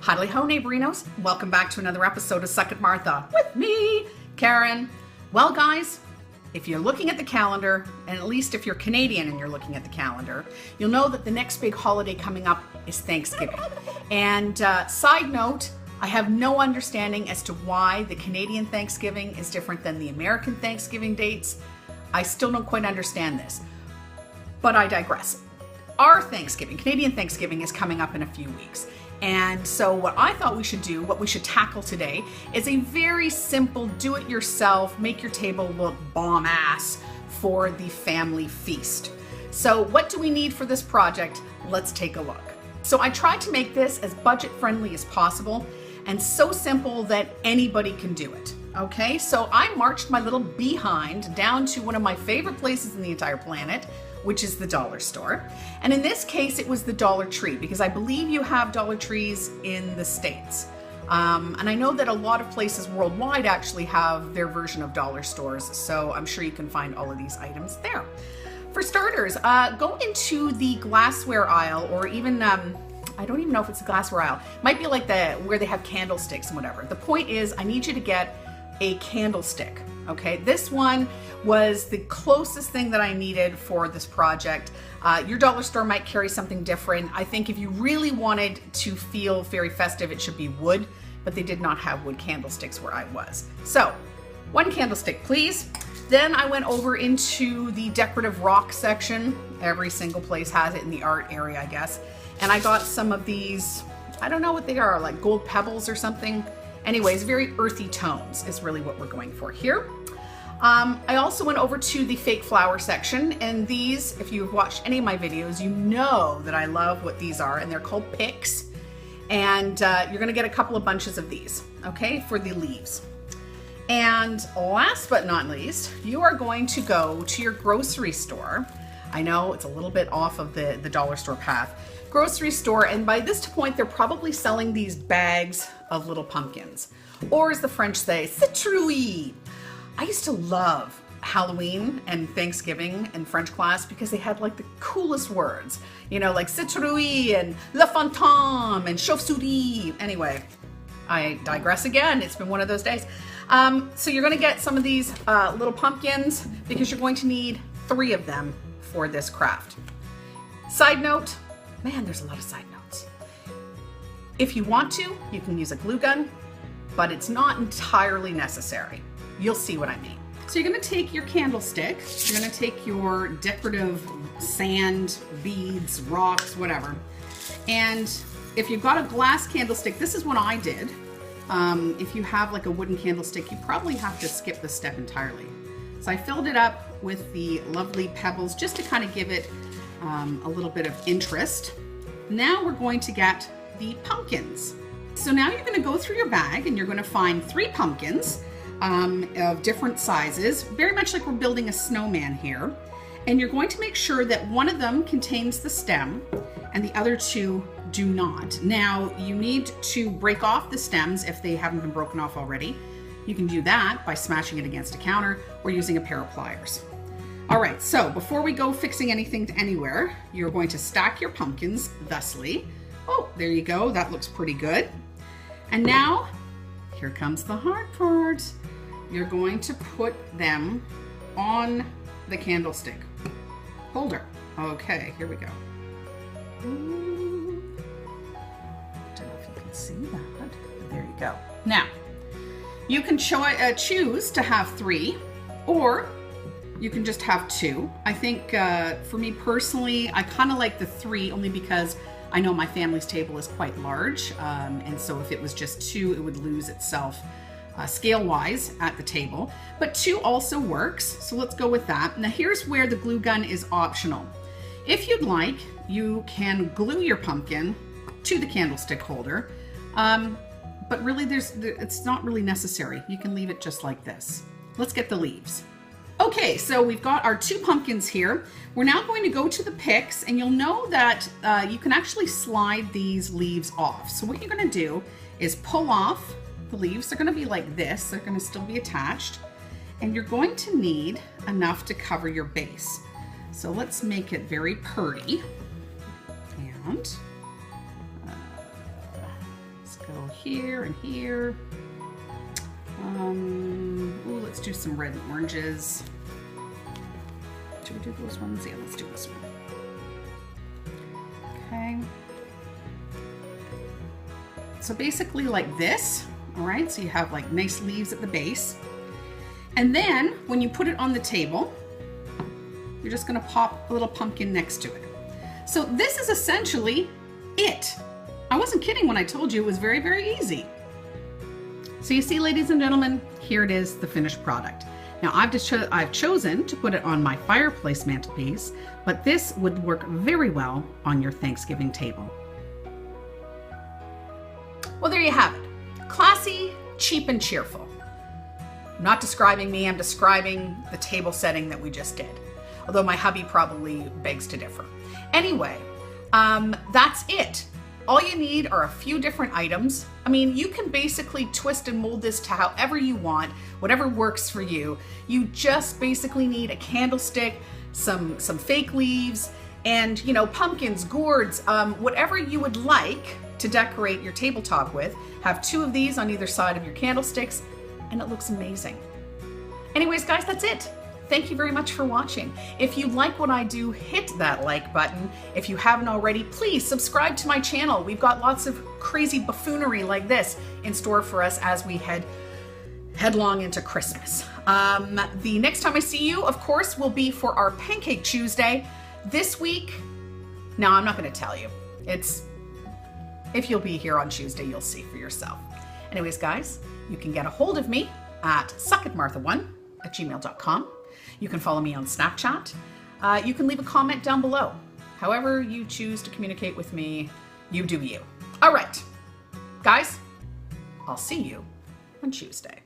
Howdy ho, neighborinos. Welcome back to another episode of Suck It Martha with me, Karen. Well, guys, if you're looking at the calendar, and at least if you're Canadian and you're looking at the calendar, you'll know that the next big holiday coming up is Thanksgiving. And side note, I have no understanding as to why the Canadian Thanksgiving is different than the American Thanksgiving dates. I still don't quite understand this, but I digress. Our Thanksgiving, Canadian Thanksgiving, is coming up in a few weeks. And so what I thought we should do, what we should tackle today, is a very simple do-it-yourself, make your table look bomb-ass for the family feast. So what do we need for this project? Let's take a look. So I tried to make this as budget-friendly as possible and so simple that anybody can do it. Okay, so I marched my little behind down to one of my favorite places in the entire planet, which is the dollar store. And in this case, it was the Dollar Tree, because I believe you have Dollar Trees in the States. And I know that a lot of places worldwide actually have their version of dollar stores, so I'm sure you can find all of these items there. For starters, go into the glassware aisle, or even, I don't even know if it's a glassware aisle. Might be like where they have candlesticks and whatever. The point is, I need you to get a candlestick. Okay, this one was the closest thing that I needed for this project. Your dollar store might carry something different. I think if you really wanted to feel very festive, it should be wood, but they did not have wood candlesticks where I was. So, one candlestick, please. Then I went over into the decorative rock section. Every single place has it in the art area, I guess. And I got some of these, I don't know what they are, like gold pebbles or something. Anyways, very earthy tones is really what we're going for here. I also went over to the fake flower section, and these, if you've watched any of my videos, you know that I love what these are, and they're called picks. And you're gonna get a couple of bunches of these, okay, for the leaves. And last but not least, you are going to go to your grocery store. I know it's a little bit off of the dollar store path. Grocery store, and by this point, they're probably selling these bags of little pumpkins. Or as the French say, citrouille. I used to love Halloween and Thanksgiving in French class because they had like the coolest words, you know, like citrouille and le fantôme and chauve-souris. Anyway, I digress again. It's been one of those days. So you're gonna get some of these little pumpkins because you're going to need 3 of them for this craft. Side note, man, there's a lot of side notes. If you want to, you can use a glue gun, but it's not entirely necessary. You'll see what I mean. So you're gonna take your candlestick, you're gonna take your decorative sand, beads, rocks, whatever. And if you've got a glass candlestick, this is what I did. If you have like a wooden candlestick, you probably have to skip this step entirely. So I filled it up with the lovely pebbles just to kind of give it a little bit of interest. Now we're going to get the pumpkins. So now you're gonna go through your bag and you're gonna find 3 pumpkins of different sizes, very much like we're building a snowman here. And you're going to make sure that one of them contains the stem and the other 2 do not. Now you need to break off the stems if they haven't been broken off already. You can do that by smashing it against a counter or using a pair of pliers. All right, so before we go fixing anything to anywhere, you're going to stack your pumpkins thusly. Oh, there you go, that looks pretty good. And now, here comes the hard part. You're going to put them on the candlestick holder. Okay, here we go. Ooh. Don't know if you can see that. There you go. Now, you can choose to have 3, or you can just have 2. I think for me personally, I kind of like the 3 only because I know my family's table is quite large. And so if it was just 2, it would lose itself scale-wise at the table. But 2 also works, so let's go with that. Now here's where the glue gun is optional. If you'd like, you can glue your pumpkin to the candlestick holder. But really it's not really necessary. You can leave it just like this. Let's get the leaves. Okay, so we've got our 2 pumpkins here. We're now going to go to the picks, and you'll know that you can actually slide these leaves off. So what you're gonna do is pull off the leaves. They're gonna be like this. They're gonna still be attached. And you're going to need enough to cover your base. So let's make it very pretty. And Let's go here and here. Ooh, let's do some red and oranges. Should we do those ones? Yeah, let's do this one. Okay. So basically like this, all right? So you have like nice leaves at the base. And then when you put it on the table, you're just gonna pop a little pumpkin next to it. So this is essentially it. I wasn't kidding when I told you it was very, very easy. So you see, ladies and gentlemen, here it is, the finished product. Now I've chosen to put it on my fireplace mantelpiece, but this would work very well on your Thanksgiving table. Well, there you have it. Classy, cheap, and cheerful. I'm not describing me, I'm describing the table setting that we just did. Although my hubby probably begs to differ. Anyway, that's it. All you need are a few different items. I mean, you can basically twist and mold this to however you want, whatever works for you. You just basically need a candlestick, some fake leaves, and pumpkins, gourds, whatever you would like to decorate your tabletop with. Have 2 of these on either side of your candlesticks, and it looks amazing. Anyways, guys, that's it. Thank you very much for watching. If you like what I do, hit that like button. If you haven't already, please subscribe to my channel. We've got lots of crazy buffoonery like this in store for us as we head headlong into Christmas. The next time I see you, of course, will be for our Pancake Tuesday. This week, no, I'm not going to tell you. If you'll be here on Tuesday, you'll see for yourself. Anyways, guys, you can get a hold of me at suckitmartha1@gmail.com. You can follow me on Snapchat. You can leave a comment down below. However you choose to communicate with me, you do you. All right, guys, I'll see you on Tuesday.